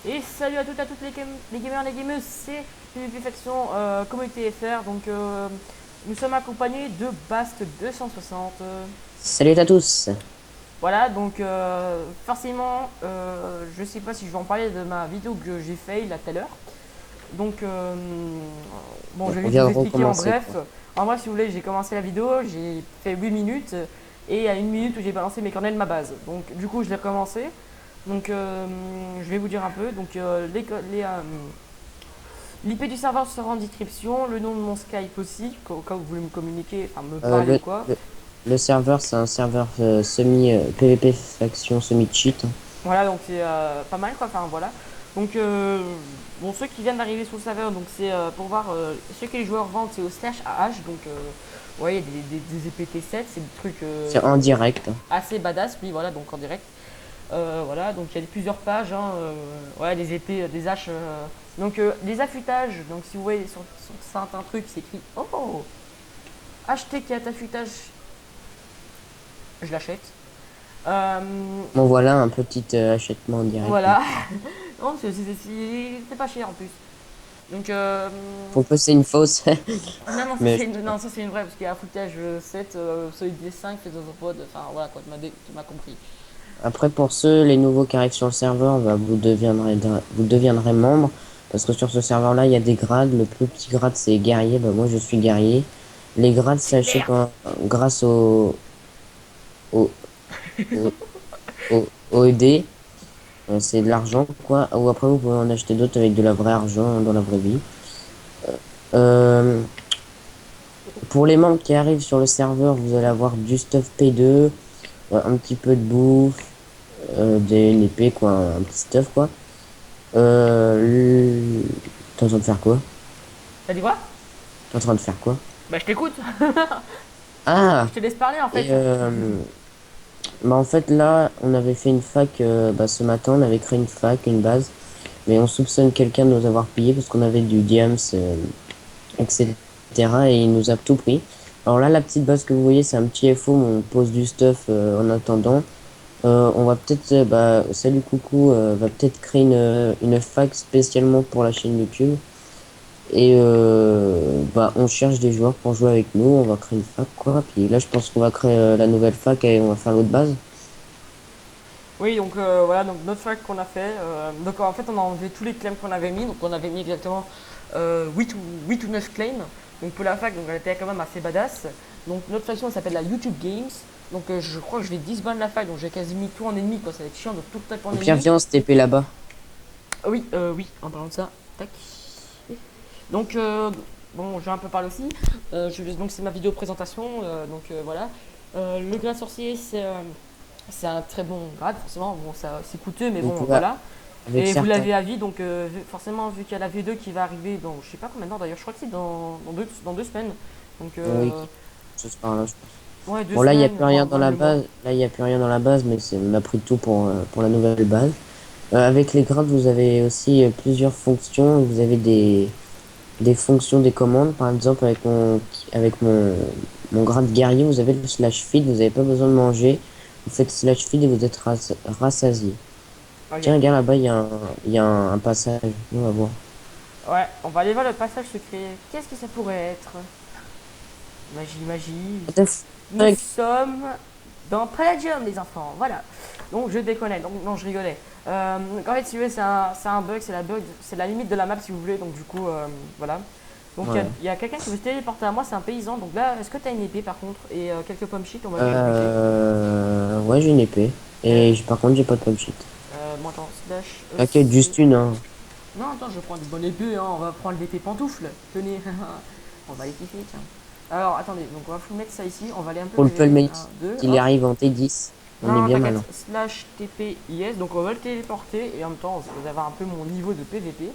Et salut à toutes les gamers, les gameuses, c'est PvP Faction Communauté FR. Donc nous sommes accompagnés de Bast 260. Salut à tous. Voilà, donc forcément, je sais pas si je vais en parler de ma vidéo que j'ai fait là tout à l'heure. Donc bon, je vais On vite vient vous de expliquer en recommencer, bref. quoi. En bref, si vous voulez, j'ai commencé la vidéo, j'ai fait 8 minutes et il y a une minute où j'ai balancé mes cornets de ma base. Donc du coup, je l'ai recommencé. Donc je vais vous dire un peu. Donc l'IP du serveur sera en description, le nom de mon Skype aussi, au cas où vous voulez me communiquer, enfin me Euh, parler ou le, quoi. le, le serveur, c'est un serveur semi PvP faction semi-cheat. Voilà, donc c'est pas mal quoi, enfin voilà. Donc bon, ceux qui viennent d'arriver sur le serveur, donc c'est pour voir ce que les joueurs vendent, c'est au slash AH, donc ouais, il y a des épées T7, c'est des trucs C'est en direct. assez badass, oui voilà, donc en direct. Voilà, donc il y a plusieurs pages, hein, ouais, des épées, des haches. Donc les affûtages, donc si vous voyez sur certains trucs, c'est écrit oh, acheter 4 affûtages, je l'achète. Euh, Bon, voilà un petit achetement en direct. voilà, non, c'est pas cher en plus. Donc Faut que c'est une fausse. non, non, Mais non, ça c'est une vraie, parce qu'il y a affûtage 7, solide D5, fait dans un pod, enfin voilà quoi, tu m'as compris. après, pour ceux, les nouveaux qui arrivent sur le serveur, bah, vous deviendrez membre. Parce que sur ce serveur-là, il y a des grades. Le plus petit grade, c'est guerrier. Bah, moi, je suis guerrier. Les grades, sachez Merde. grâce au, au, au ED. C'est de l'argent, quoi. Ou après, vous pouvez en acheter d'autres avec de la vraie argent dans la vraie vie. Euh, pour les membres qui arrivent sur le serveur, vous allez avoir du stuff P2, un petit peu de bouffe, une épée, quoi, un petit stuff, quoi. T'es en train de faire quoi? T'as dit quoi? T'es en train de faire quoi? Bah je t'écoute. Ah! Je te laisse parler en fait. Et bah en fait là, on avait fait une fac bah, ce matin, on avait créé une fac, une base, mais on soupçonne quelqu'un de nous avoir pillé parce qu'on avait du diams, etc. Et il nous a tout pris. Alors là, la petite base que vous voyez, c'est un petit FO, où on pose du stuff en attendant. On va peut-être, salut coucou, va peut-être créer une fac spécialement pour la chaîne YouTube. Et bah, on cherche des joueurs pour jouer avec nous. On va créer une fac, quoi. Puis là, je pense qu'on va créer la nouvelle fac et on va faire l'autre base. Oui, donc voilà, donc notre fac qu'on a fait. Donc en fait, on a enlevé tous les claims qu'on avait mis. Donc on avait mis exactement 8 ou 9 claims. Donc pour la fac, donc elle était quand même assez badass. Donc notre faction elle s'appelle la YouTube Games. Donc je crois que je vais disband la fac. Donc j'ai quasi mis tout en ennemi, quoi. Ça va être chiant de tout taper en Au pire, ennemi. viens, on se TP là-bas. Oui, oui, en parlant de ça. Tac. Donc bon, j'ai un peu parlé aussi. Donc c'est ma vidéo présentation. Donc voilà. Le grade sorcier, c'est un très bon grade, forcément. Bon, c'est coûteux, mais Vous bon, pouvez, voilà. avec Et vous certains. l'avez à vie, donc forcément, vu qu'il y a la V2 qui va arriver dans, je sais pas combien de temps d'ailleurs, je crois que c'est dans 2 semaines. Donc, Oui, ce sera là, je pense. ouais, deux Bon, là, il n'y a semaines, plus rien dans voire la 2 mois. base. Là, il n'y a plus rien dans la base, mais on a pris tout pour la nouvelle base. Avec les grades, vous avez aussi plusieurs fonctions. Vous avez des fonctions, des commandes. Par exemple, avec mon grade guerrier, vous avez le slash feed. Vous n'avez pas besoin de manger. Vous faites slash feed et vous êtes rassasié. Ok. Tiens, regarde là-bas, il y a un passage. On va voir. Ouais, on va aller voir le passage secret. Qu'est-ce que ça pourrait être? Magie, magie. What the Nous fuck. sommes dans Palladium, les enfants. Voilà. Donc je déconnais. Donc non, je rigolais. Donc, en fait, si vous voulez, c'est un bug, c'est la limite de la map si vous voulez. Donc du coup, voilà. Donc Ouais. il y a quelqu'un qui veut se téléporter à moi, c'est un paysan. Donc là, est-ce que tu as une épée par contre et quelques pommes shit, on va juste buter. Ouais, j'ai une épée. Euh, Et par contre, j'ai pas de pump shit. bon, attends, slash T'inquiète, juste une, hein. Non, attends, je prends une bonne épée, hein, on va prendre tes pantoufles. Tenez, on va les kiffer, tiens. Alors, attendez, donc on va vous mettre ça ici, on va aller un peu Pour le leveler. Pullmate, Un, deux, qu'il hop. arrive en T10. On est Non, bien t'inquiète, malin. slash TPIS, donc on va le téléporter et en même temps, vous avez un peu mon niveau de PVP.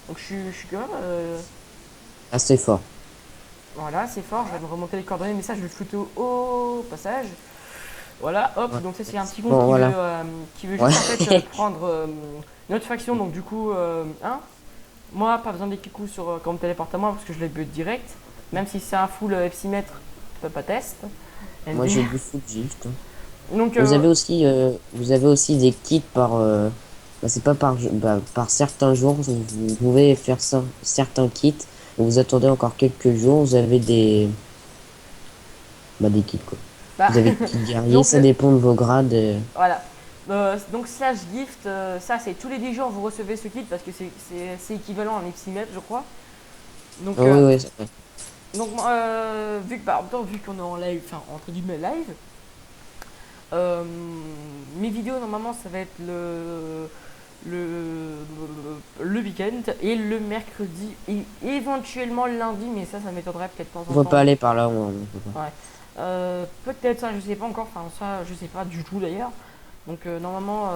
Donc je suis quand même. Assez fort. Voilà, c'est fort, je vais me remonter les coordonnées, mais ça, je vais le flouter au passage. Voilà, hop, Ouais. donc ça, c'est un petit compte Bon, voilà. qui veut Ouais. juste en fait prendre notre faction, donc du coup, hein. Moi, pas besoin des kikous sur quand on me téléporte à moi parce que je les bute direct. Même si c'est un full epsimètre, pas test. Moi, ND. j'ai du foot juste. Donc, Vous avez aussi des kits par. Bah, c'est pas par certains jours, vous pouvez faire ça, certains kits. Vous attendez encore quelques jours, vous avez des kits quoi. Bah, Vous avez kit guerrier, donc, ça dépend de vos grades. voilà. Donc slash gift, ça c'est tous les 10 jours vous recevez ce kit parce que c'est équivalent à un epsimètre je crois. Donc, Ah oui, oui, c'est vrai. vu que bah, en même temps, vu qu'on est en live, enfin entre guillemets live, euh, mes vidéos normalement ça va être le, le week-end et le mercredi et éventuellement le lundi, mais ça m'étonnerait peut-être de temps On en va pas temps. aller par là, on peut pas. Ouais. Peut-être ça, je sais pas encore, enfin ça je sais pas du tout d'ailleurs. Donc normalement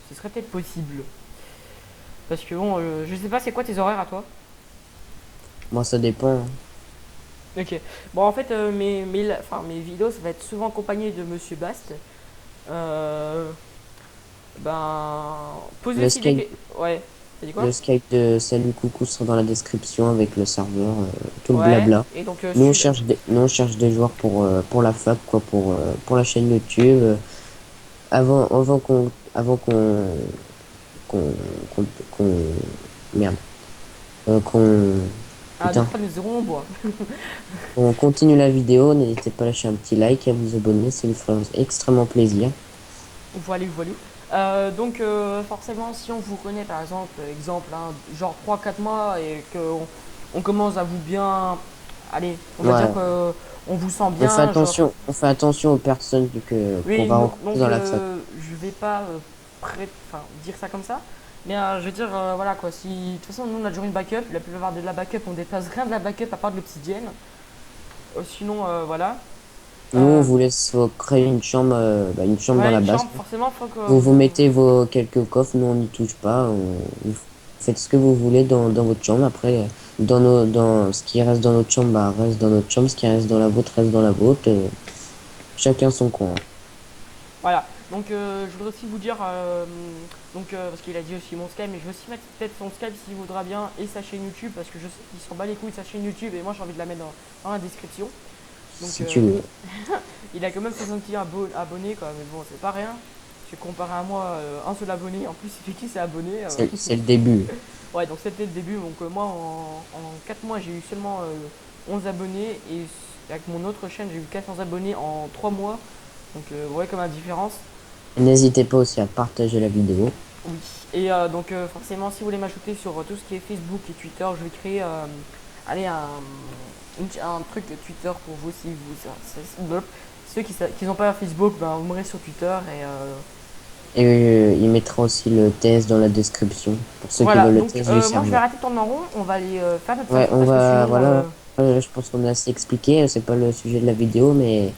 ce serait peut-être possible. Parce que bon, je sais pas c'est quoi tes horaires à toi. Moi, ça dépend, hein. Ok. Bon en fait enfin, mes vidéos ça va être souvent accompagné de Monsieur Bast. Euh, ben poser Le aussi des Skype, ouais. T'as dit quoi? le Skype de Salut Coucou sera dans la description avec le serveur, tout le Ouais. blabla. Et donc Nous, on cherche des joueurs pour la fac, quoi, pour la chaîne YouTube. Avant qu'on, qu'on, qu'on- merde, qu'on, un 2 putain, 3 nous irons au bois. on continue la vidéo, n'hésitez pas à lâcher un petit like et à vous abonner, ça nous fera extrêmement plaisir. Voilà, voilà. Donc forcément, si on vous connaît par exemple, hein, genre 3 4 mois et qu'on on commence à vous bien... Allez, on va dire Ouais, que on vous sent bien, genre... on fait attention aux personnes qu'on Oui, va rencontrer donc dans la fac. je vais pas enfin, dire ça comme ça. Mais je veux dire, voilà quoi, si... De toute façon, nous on a toujours une backup. La plupart de la backup, on dépasse rien de la backup à part de l'obsidienne. Sinon, voilà. Nous, on Euh, vous laisse créer une chambre dans ouais, la une base. chambre, forcément, faut que Vous vous... mettez vos quelques coffres, nous on n'y touche pas. Vous faites ce que vous voulez dans votre chambre. Après, dans ce qui reste dans notre chambre, bah, reste dans notre chambre. Ce qui reste dans la vôtre, reste dans la vôtre. Chacun son coin. Voilà, donc je voudrais aussi vous dire, parce qu'il a dit aussi mon Skype, mais je vais aussi mettre peut-être son Skype s'il voudra bien et sa chaîne YouTube, parce que je sais qu'il s'en bat les couilles de sa chaîne YouTube et moi j'ai envie de la mettre dans la description. Donc Si tu le veux. il a quand même 60 abonnés quoi, mais bon c'est pas rien. J'ai comparé à moi un seul abonné, en plus c'est qui s'est abonné. C'est le début. Ouais donc c'était le début, donc moi en 4 mois j'ai eu seulement 11 abonnés et avec mon autre chaîne j'ai eu 400 abonnés en 3 mois. Donc vous voyez comme la différence. N'hésitez pas aussi à partager la vidéo. Oui. Et donc forcément, si vous voulez m'ajouter sur tout ce qui est Facebook et Twitter, je vais créer allez, un truc Twitter pour vous si vous... Ceux qui n'ont pas Facebook, ben, vous m'aurez sur Twitter et Et il mettra aussi le test dans la description pour ceux qui voilà. veulent le Donc test du moi je vais serveur. arrêter de tourner en rond, on va aller faire notre Ouais, serveur on parce que va, sinon... voilà. Je pense qu'on a assez expliqué. C'est pas le sujet de la vidéo, mais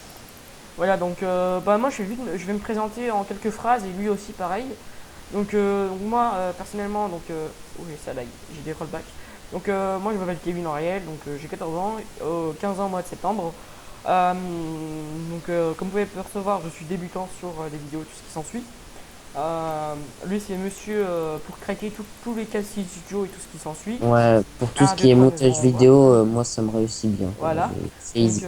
voilà, donc bah, moi je vais me présenter en quelques phrases et lui aussi pareil. Donc moi personnellement, oui ça lag, j'ai des rollbacks. Donc moi je m'appelle Kevin en réel, donc j'ai 14 ans, 15 ans au mois de septembre. Comme vous pouvez percevoir, je suis débutant sur les vidéos, tout ce qui s'ensuit. Lui c'est monsieur pour craquer tous les casiers studio et tout ce qui s'ensuit. ouais, pour tout ce Un, 2, qui est 3, nous montage irons au bois. vidéo, moi ça me réussit bien, quoi. Voilà. C'est Donc, easy. euh,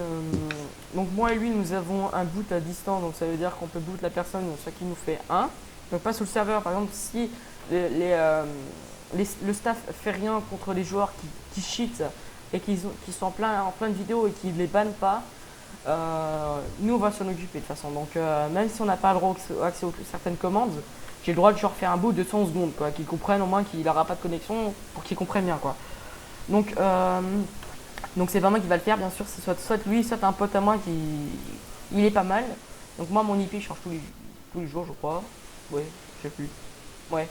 donc moi et lui, nous avons un boot à distance. Donc ça veut dire qu'on peut boot la personne, ce qui nous fait un. Donc pas sur le serveur. Par exemple, si le staff fait rien contre les joueurs qui cheat et qui sont en plein de vidéos et qui ne les bannent pas, nous on va s'en occuper de toute façon. Donc même si on n'a pas le droit accès à certaines commandes, j'ai le droit de genre faire un boot de 100 secondes, quoi, qu'ils comprennent au moins qu'il n'aura pas de connexion pour qu'ils comprennent bien, quoi. Donc donc c'est pas moi qui va le faire, bien sûr, c'est soit lui, soit un pote à moi qui... Il est pas mal. Donc moi, mon IP change tous les jours, je crois. Ouais, je sais plus. Ouais.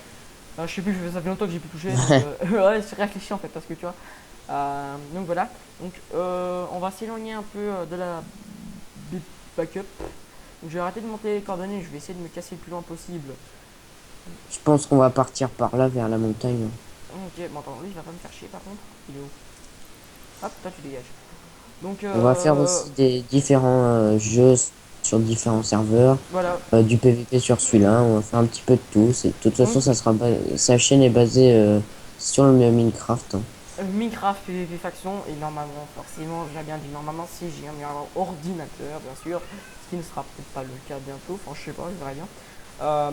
Je sais plus, ça fait longtemps que j'ai plus touché. Donc, ouais, je réfléchis en fait, parce que tu vois. Donc voilà. Donc on va s'éloigner un peu de la backup. Donc je vais arrêter de monter les coordonnées, je vais essayer de me casser le plus loin possible. Je pense qu'on va partir par là vers la montagne. Ok, bon attends, lui il va pas me faire chier par contre. Il est où? Hop, toi tu dégages. Donc On va faire aussi des différents jeux sur différents serveurs, voilà. du PVP sur celui-là. On va faire un petit peu de tout. De toute façon, Donc sa chaîne est basée sur le Minecraft, hein. Minecraft PvP faction et normalement forcément j'ai bien dit normalement si j'ai un meilleur ordinateur bien sûr, ce qui ne sera peut-être pas le cas bientôt, enfin je sais pas, je verrai bien. Euh,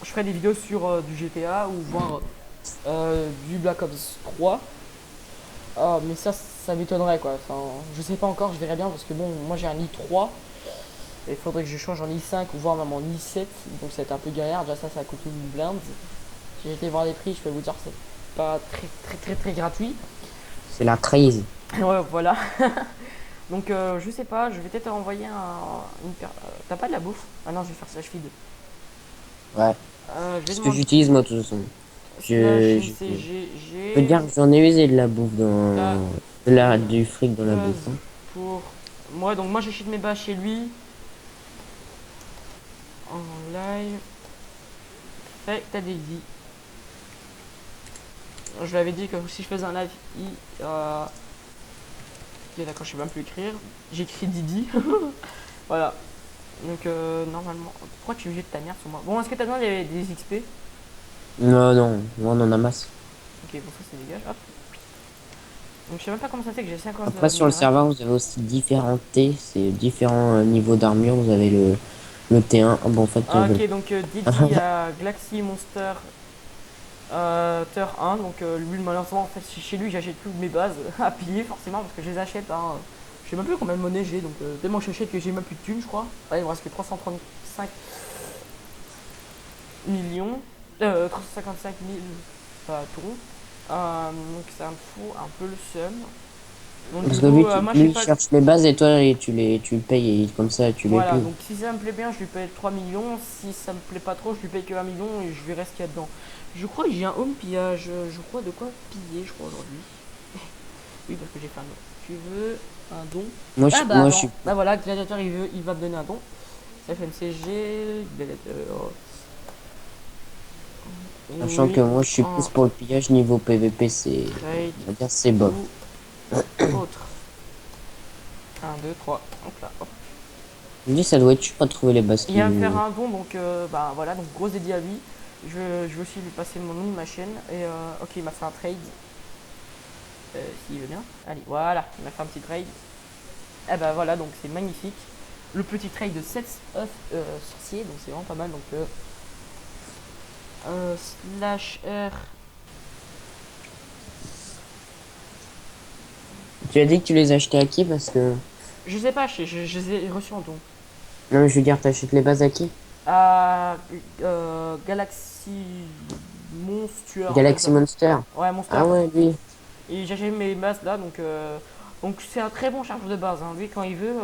je ferai des vidéos sur du GTA ou voir du Black Ops 3. Mais ça m'étonnerait quoi. Enfin, je sais pas encore, je verrai bien parce que bon, moi j'ai un i3 et il faudrait que je change en i5 ou voire même en i7. Donc ça va être un peu galère. Déjà ça coûte une blinde. Si j'ai été voir les prix, je peux vous dire que c'est pas très gratuit. C'est la crise. Ouais, voilà. Donc je sais pas, je vais peut-être envoyer t'as pas de la bouffe? Ah non, je vais faire ça, je feed. Ouais. Je vais C'est ce que demander j'utilise moi de toute façon. slash Je peux te dire MCGG. que j'en ai usé de la bouffe T'as du fric dans la bouffe. buzz Hein. pour moi. Donc moi j'achète mes bas chez lui en live. Fait, t'as des vies. Je lui avais dit que si je faisais un live, ok, d'accord, je sais même plus écrire. J'écris Didi. Voilà. Donc normalement. Pourquoi tu jettes ta merde sur moi? Bon, est-ce que t'as besoin des XP? Non, non, on en a masse. Ok, bon, ça c'est dégage. Hop. Donc je sais même pas comment ça fait que j'ai 50 Après, sur le minerais. serveur, vous avez aussi différents T, c'est différents niveaux d'armure. Vous avez le T1. Ah, bon, en fait, Ah, ok, donc Didi a Galaxy Monster Ter 1. Donc lui, malheureusement, en fait, chez lui, j'achète plus mes bases à piller forcément parce que je les achète. Hein. Je sais même plus combien de monnaie j'ai. Donc tellement que j'achète que j'ai même plus de thunes, je crois. Ouais, il me reste que 335 millions. 355 000 tours. Donc ça me fout un peu le seum. Donc du parce que coup, lui, moi je sais lui, il pas. cherche les bases et toi, et tu le payes et comme ça, tu les Voilà, piles. donc si ça me plaît bien, je lui paye 3 millions. Si ça me plaît pas trop, je lui paye que 1 million et je verrai ce qu'il y a dedans. Je crois que j'ai un home pillage. Je crois de quoi piller, je crois, aujourd'hui. Oui, parce que j'ai fait un don. Tu veux un don? Ah bah Moi, je attends. suis, Bah voilà, Gladiator, il va me donner un don. FMCG, Gladiator. sachant que Oui, moi, je suis plus en pour le pillage niveau PVP, trade on va dire, c'est bof. ou autre. Un 2 3. Hop là, hop. Je me dis, ça doit être, je pas trouver les bases Il va me faire qui, un don, donc bah voilà, donc gros dédié à lui. Je vais aussi lui passer mon nom de ma chaîne. Et ok, il m'a fait un trade. S'il veut bien. Allez, voilà, il m'a fait un petit trade. Et bah voilà, donc c'est magnifique. Le petit trade de 7 œufs sorciers, donc c'est vraiment pas mal. Donc slash R. Tu as dit que tu les achetais à qui parce que, Je sais pas, je les ai reçus en don. non, mais je veux dire, t'achètes les bases à qui? À Galaxy Monstueur, un truc comme Galaxy ça. Monster. Ouais, Monster. Ah ouais, lui. Et j'achète mes bases là, donc c'est un très bon chargeur de base. Hein. Lui, quand il veut,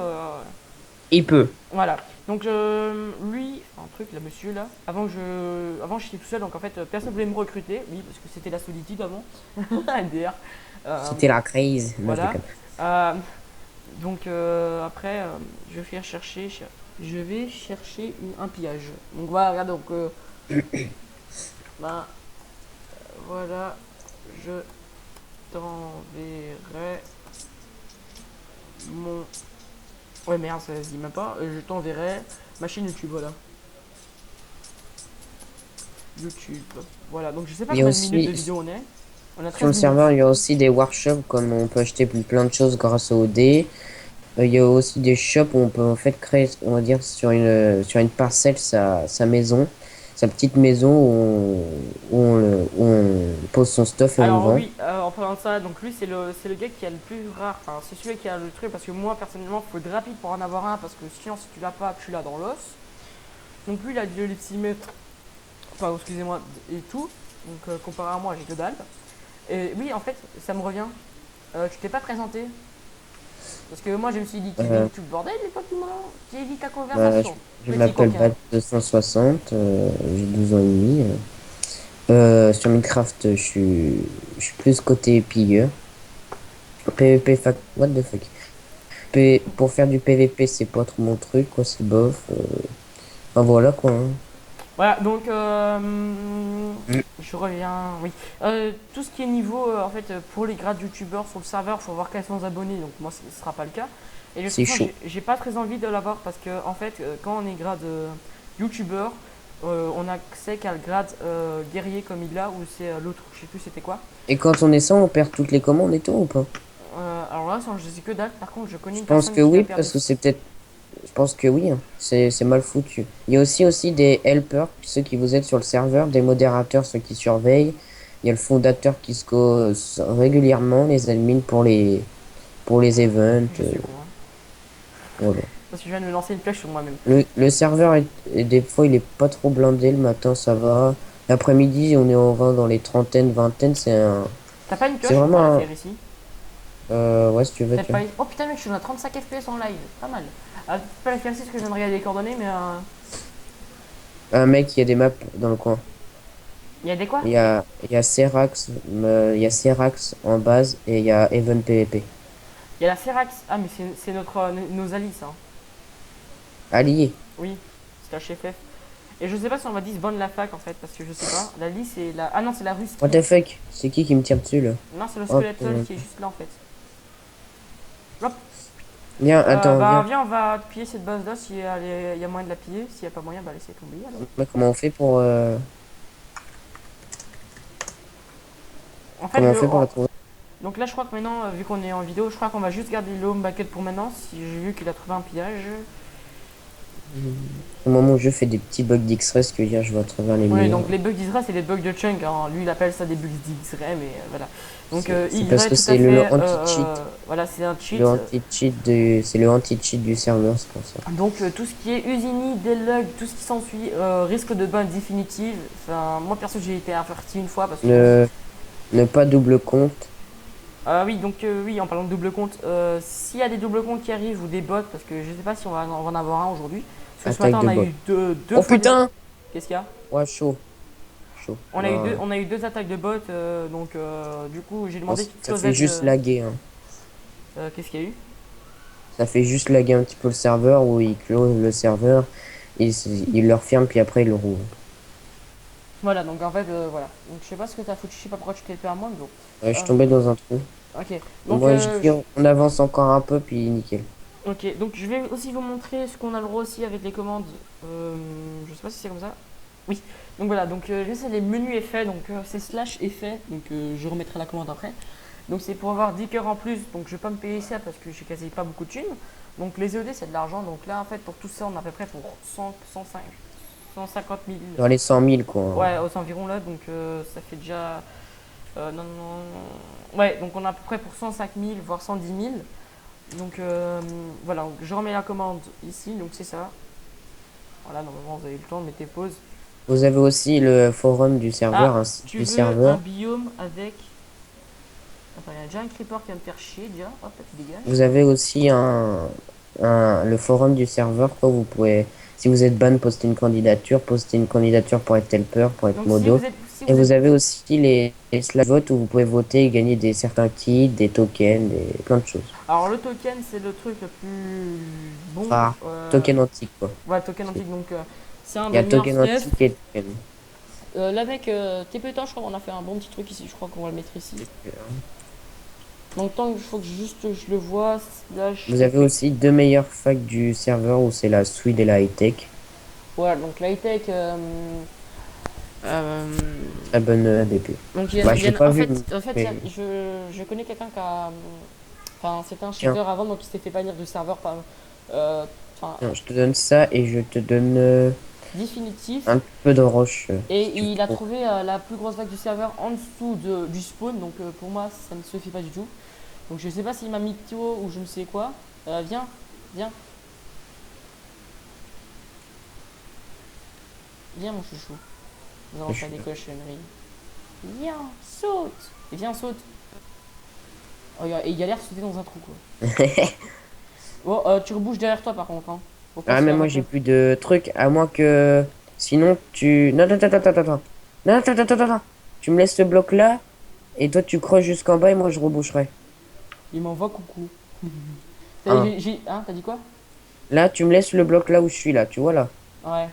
Il peut. voilà. Donc lui, un truc là, monsieur là. Avant j'étais tout seul, donc en fait personne voulait me recruter. Oui, parce que c'était la solitude avant. LDR. Euh, C'était la crise. Non, je voilà. déconne. Euh, donc après, je vais chercher un pillage. Donc voilà, regarde, donc ben, voilà, je t'enverrai mon. Ouais, merde, ça se dit même pas. Je t'enverrai ma chaîne YouTube, voilà. YouTube. Voilà, donc je sais pas Il y a combien de minutes de aussi, vidéo on est. On a sur le 13 minutes. serveur, il y a aussi des workshops, comme on peut acheter plein de choses grâce au dé. Il y a aussi des shops où on peut en fait créer, on va dire, sur une parcelle sa maison, sa petite maison où on pose son stuff et on le Alors vend. oui, en parlant de ça, donc lui c'est le gars qui a le plus rare, enfin c'est celui qui a le truc parce que moi personnellement il faut être rapide pour en avoir un parce que sinon si tu l'as pas tu l'as dans l'os. Donc lui il a le lipsimètre, enfin excusez-moi et tout, donc comparé à moi j'ai que dalle. Et oui en fait ça me revient, tu t'es pas présenté parce que moi je me suis dit qui Euh, évite tout le bordel et toi tu évites la bah, conversation, je petit m'appelle coquin. Bat260, j'ai 12 ans et demi. Sur Minecraft, je suis plus côté pilleur. PvP, what the fuck. Pour faire du PvP, c'est pas trop mon truc, quoi, c'est bof. Enfin voilà, quoi. Hein. Voilà, donc Mm. je reviens, oui. Tout ce qui est niveau, en fait, pour les grades youtubeurs sur le serveur, il faut voir 400 abonnés, donc moi ce ne sera pas le cas. Et de toute C'est façon, chaud. j'ai pas très envie de l'avoir parce que, en fait, quand on est grade youtubeur, on a accès qu'à le grade guerrier comme il a, ou c'est l'autre, je sais plus c'était quoi. Et quand on est 100, on perd toutes les commandes et tout ou pas? Alors là, je sais que dalle, par contre, je connais Je une pense personne que qui a oui, perdu. parce que c'est peut-être. Je pense que oui, hein. C'est mal foutu. Il y a aussi des helpers, ceux qui vous aident sur le serveur, des modérateurs, ceux qui surveillent. Il y a le fondateur qui se cause régulièrement, les admins pour les events. Je suis con, hein. Voilà. Parce que je viens de me lancer une flèche sur moi-même. Le serveur, des fois, il est pas trop blindé. Le matin, ça va. L'après-midi, on est en 20 dans les trentaines, vingtaines. T'as pas une C'est pioche? On vraiment va la un... faire ici. Ouais, si tu veux, Peut-être tu pas. vois. Oh putain, mec, je suis à 35 FPS en live. Pas mal. Ah, peut-être pas la faire ici parce que je viens de regarder les coordonnées, mais. Un mec, il y a des maps dans le coin. Il y a des quoi? Il y a Serax, il y a Serax en base et il y a Even PvP. Il y a la Firax. Ah, mais c'est notre, nos alliés, ça, hein. Allié. Oui, c'est la FF. Et je sais pas si on va dire bonne la fac en fait, parce que je sais pas. La Lee c'est la. Ah non, c'est la Russie. What the fuck? C'est qui me tire dessus là? Non, c'est le Hop, Skeletal qui est juste là en fait. Hop. viens, attends, Bah, viens. viens, on va piller cette base là s'il y a, il y a moyen de la piller. S'il y a pas moyen, bah laissez tomber alors. Mais comment on fait pour En fait, comment on fait pour la trouver? donc là, je crois que maintenant, vu qu'on est en vidéo, je crois qu'on va juste garder le home bucket pour maintenant. Si j'ai vu qu'il a trouvé un pillage. Au moment où je fais des petits bugs d'X-ray, ce que dire, je vais à travers les Oui, murs. donc les bugs d'Isra, c'est les bugs de Chunk, hein. Lui, il appelle ça des bugs d'X-Ray, mais voilà. Donc, C'est parce X-Ray, que tout à c'est le fait. anti-cheat. Voilà, c'est un cheat. Le anti-cheat c'est le anti-cheat du serveur, c'est pour ça. Donc tout ce qui est Usini, Delug, tout ce qui s'ensuit, risque de ban définitive. Enfin, moi perso j'ai été averti une fois parce que... Ne, ne pas double compte. Oui, donc oui, en parlant de double compte, s'il y a des doubles comptes qui arrivent ou des bots, parce que je sais pas si on va en avoir un aujourd'hui. Parce que ce Attaque matin de on a bot. eu deux Oh fois des... putain! Qu'est-ce qu'il y a? Ouais, chaud. Chaud. Non, On a eu deux attaques de bots, donc du coup j'ai demandé ça qu'ils fait aident... juste laguer, hein. Qu'est-ce qu'il y a eu? Ça fait juste laguer un petit peu le serveur où il close le serveur, il le referme puis après il le rouvre. Voilà, donc en fait, voilà. Donc je sais pas ce que t'as foutu, je sais pas pourquoi tu t'es fait à moi, mais bon. Ouais, je Euh, suis tombé dans un trou. ok, donc Moi je dis on avance encore un peu puis nickel. ok, donc je vais aussi vous montrer ce qu'on a le droit aussi avec les commandes. Je sais pas si c'est comme ça. Oui, donc voilà, donc là c'est les menus effets, donc c'est slash effet, donc je remettrai la commande après. Donc c'est pour avoir 10 cœurs en plus, donc je vais pas me payer ça parce que j'ai quasi pas beaucoup de thunes. Donc les ED c'est de l'argent, donc là en fait pour tout ça on a à peu près pour 105, 150 000. Dans les 100 000 quoi, hein. Ouais, aux environs là, donc ça fait déjà... non, non... Ouais, donc on a à peu près pour 105 000, voire 110 000. Donc voilà, donc je remets la commande ici, donc c'est ça. Voilà, normalement vous avez eu le temps de mettre tes pauses. Vous avez aussi le forum du serveur, Ah, un site tu du veux un serveur. biome avec... Attends, il y a déjà un creeper qui va me faire chier déjà. Hop, là, tu dégages. Vous avez aussi le forum du serveur quoi. Vous pouvez, si vous êtes ban, poster une candidature pour être helper, pour être Donc modo. si Et vous vous êtes... avez aussi les slash votes où vous pouvez voter et gagner certains kits, des tokens, plein de choses. Alors le token, c'est le truc le plus bon. Ah, token antique quoi. Ouais, token antique, donc c'est un Il y des a meilleurs token stuff. antique et token. Là mec, t'es pétant, je crois qu'on a fait un bon petit truc ici, je crois qu'on va le mettre ici. Donc tant qu'il faut que juste je le vois, slash... Vous avez aussi deux meilleures facs du serveur où c'est la Swede et la high-tech. Voilà, donc la high-tech... Très bonne ADP. donc Bah, je l'ai pas en vu, fait, mais je connais quelqu'un qui a... Enfin, c'était un tiens, cheater avant, donc il s'est fait bannir du serveur par... Enfin, tiens, je te donne ça et je te donne définitif. un peu de roche. Et Si tu il a prends. trouvé la plus grosse vague du serveur en dessous du spawn, donc pour moi ça ne suffit pas du tout. Donc je sais pas s'il m'a mis Tio ou je ne sais quoi. Viens, viens, viens mon chouchou. Nous allons faire des cochonneries. Viens, saute. Et viens, saute. Oh, et il a l'air de sauter dans un trou quoi. Bon, tu rebouges derrière toi par contre. Hein. Faut pas Ah, se mais faire moi j'ai plus de trucs, à moins que. Sinon, tu. Non, attends, attends, attends, attends. Non, attends, attends, attends, attends. Tu me laisses ce bloc là, et toi tu creuses jusqu'en bas et moi je reboucherai. Il m'envoie coucou. Hein. Hein, t'as dit quoi? Là, tu me laisses le bloc là où je suis là, tu vois là. Ouais.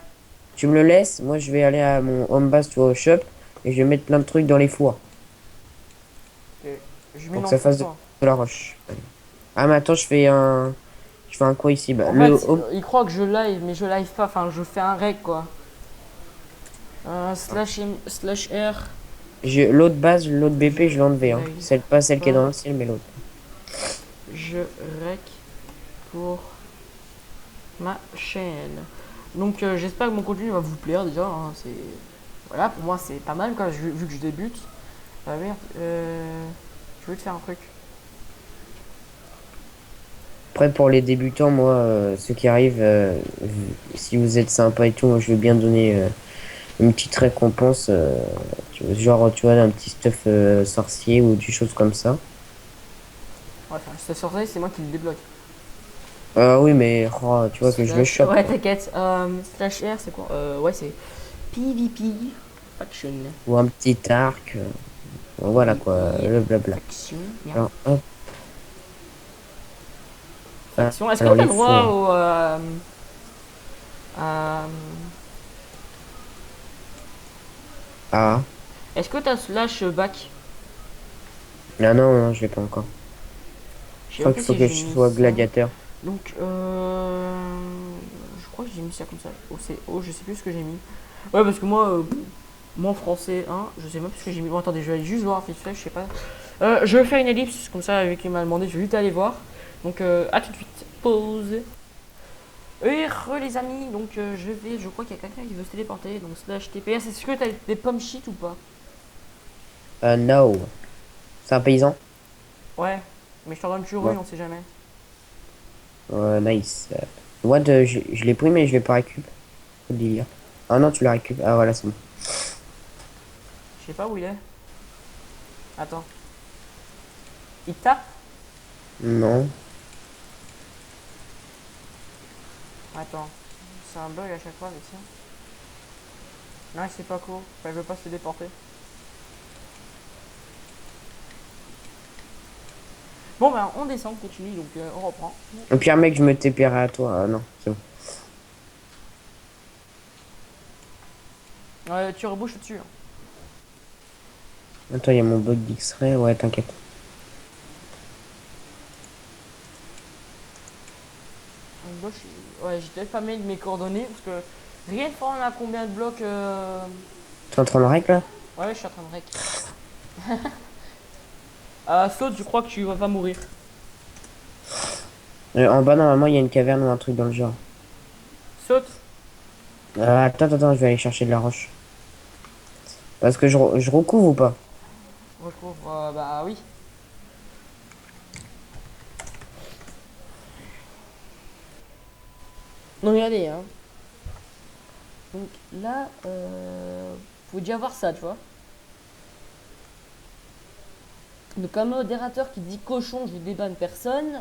Tu me le laisses, moi je vais aller à mon home base, tu vois, au shop, et je vais mettre plein de trucs dans les fours Je pour que m'énonce ça pour fasse toi. de la roche. Ah, mais attends, je fais un. Je fais un quoi ici? Bah, En fait, il croit que je live, mais je live pas. Enfin, je fais un reg quoi. Slash R. L'autre base, l'autre BP, je l'ai enlevé, hein. Live Pas celle qui est dans pas. le ciel, mais l'autre. Je rec pour ma chaîne. Donc j'espère que mon contenu va vous plaire déjà. Hein, c'est voilà, pour moi c'est pas mal quoi, vu que je débute. Ah merde, je voulais te faire un truc. Après, pour les débutants, moi, ceux qui arrivent, si vous êtes sympa et tout, moi, je veux bien donner une petite récompense, genre, tu vois, un petit stuff sorcier ou des choses comme ça. Ouais, enfin, je te sortais, c'est moi qui le débloque. Oui, mais oh, tu vois que je le Slash... chope, Ouais, quoi. t'inquiète. Slash R, c'est quoi Ouais, c'est PvP Faction. Ou un petit arc, voilà quoi, PvP le blabla. Faction. Merde. Alors, hop, Faction. Est-ce que alors t'as les le droit fours. au. Euh, Ah, Est-ce que t'as slash back? non, non, non, je l'ai pas encore. Je Je sais même crois pas qu'il faut si que j'ai je mis sois ça. gladiateur. Donc, je crois que j'ai mis ça comme ça. Oh, c'est oh, je sais plus ce que j'ai mis. Ouais, parce que moi, en français, hein, je sais même plus ce que j'ai mis. Bon, attendez, je vais aller juste voir vite fait, je sais pas. Je vais faire une ellipse, comme ça, avec qui m'a demandé, je vais vite aller voir. Donc, à tout de suite. Pause. Et les amis, donc je crois qu'il y a quelqu'un qui veut se téléporter. Donc, slash TPS. Est-ce que t'as des pommes shit ou pas? No. C'est un paysan? Ouais, mais je t'en donne toujours une, Bon, on sait jamais. nice. What, je l'ai pris, mais je l'ai pas récup. Faut le délire. Ah non, tu l'as récup. Ah voilà, c'est bon. Je sais pas où il est. Attends. Il tape? Non. Attends. C'est un bug à chaque fois avec ça. Non, c'est pas cool. Enfin, il veut pas se déporter. Bon, ben, on descend, on continue, donc on reprend. Et puis un mec, je me TPRai à toi. Ah non, c'est bon. Tu rebouches dessus. Hein. Attends, il y a mon bug d'X-ray. Ouais, t'inquiète. Donc, gauche, ouais, j'ai peut-être pas mis mes coordonnées parce que rien de fort, on a combien de blocs T'es en train de règle là? Ouais, je suis en train de rec. Saute, je crois que tu vas pas mourir. En bas, normalement, il y a une caverne ou un truc dans le genre. Saute. Attends, je vais aller chercher de la roche. Parce que je recouvre ou pas? Recouvre, bah oui. Non, regardez, hein. Donc là, faut déjà voir ça, tu vois. Donc un modérateur qui dit cochon, je débanne personne.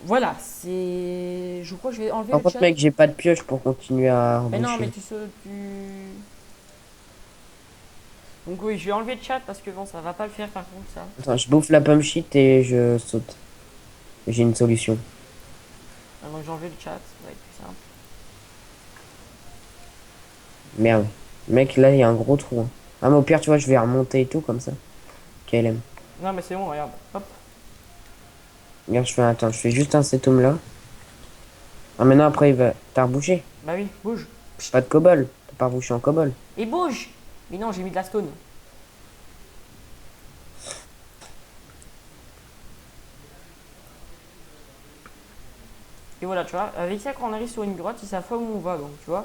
Voilà, c'est. Je crois que je vais enlever Par le contre, chat. mec, j'ai pas de pioche pour continuer à Mais non, mais reboucher. tu sais, tu. Donc oui, je vais enlever le chat parce que bon, ça va pas le faire par contre ça. Attends, je bouffe la pomme shit et je saute. J'ai une solution. Ah, donc j'ai enlevé le chat, ça va être plus simple. Merde. Mec, là, il y a un gros trou, hein. Ah, mais au pire, tu vois, je vais remonter et tout comme ça. KLM. Non, mais c'est bon, regarde. Hop. Regarde, attends, je fais juste un setum là. Ah, maintenant, après, il va. T'as rebouché? Bah oui, bouge. Pas de cobble. T'as pas rebouché en cobble. Et bouge. Mais non, j'ai mis de la stone. Et voilà, tu vois, avec ça, quand on arrive sur une grotte, ils savent pas où on va, donc tu vois.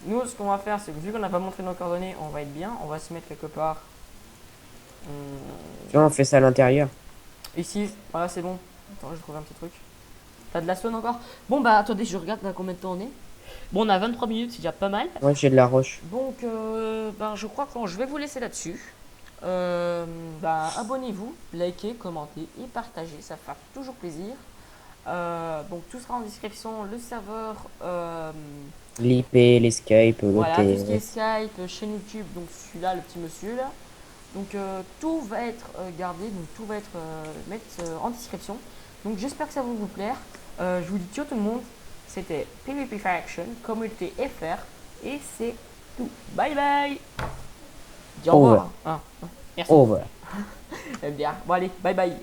Nous, ce qu'on va faire, c'est que vu qu'on n'a pas montré nos coordonnées, on va être bien. On va se mettre quelque part. Tu vois, on fait ça à l'intérieur. Ici, voilà, c'est bon. Attends, j'ai trouvé un petit truc. T'as de la stone encore? Bon, bah attendez, je regarde à combien de temps on est. Bon, on a 23 minutes, c'est déjà pas mal. Moi, j'ai de la roche. Donc, ben, je crois que je vais vous laisser là-dessus. Ben, abonnez-vous, likez, commentez et partagez, ça fera toujours plaisir. Donc, tout sera en description, le serveur, L'IP, l'escape, voilà, tout ce qui est l'OTF. Skype, chaîne YouTube, donc celui-là, le petit monsieur là. Donc, tout va être gardé, donc tout va être en description. Donc, j'espère que ça va vous plaire. Je vous dis ciao tout le monde. C'était PvP Faction, communauté FR, et c'est tout. Bye bye. Dis au Over. revoir. Hein. Merci. Over. Elle me dit, ah, bon allez, bye bye.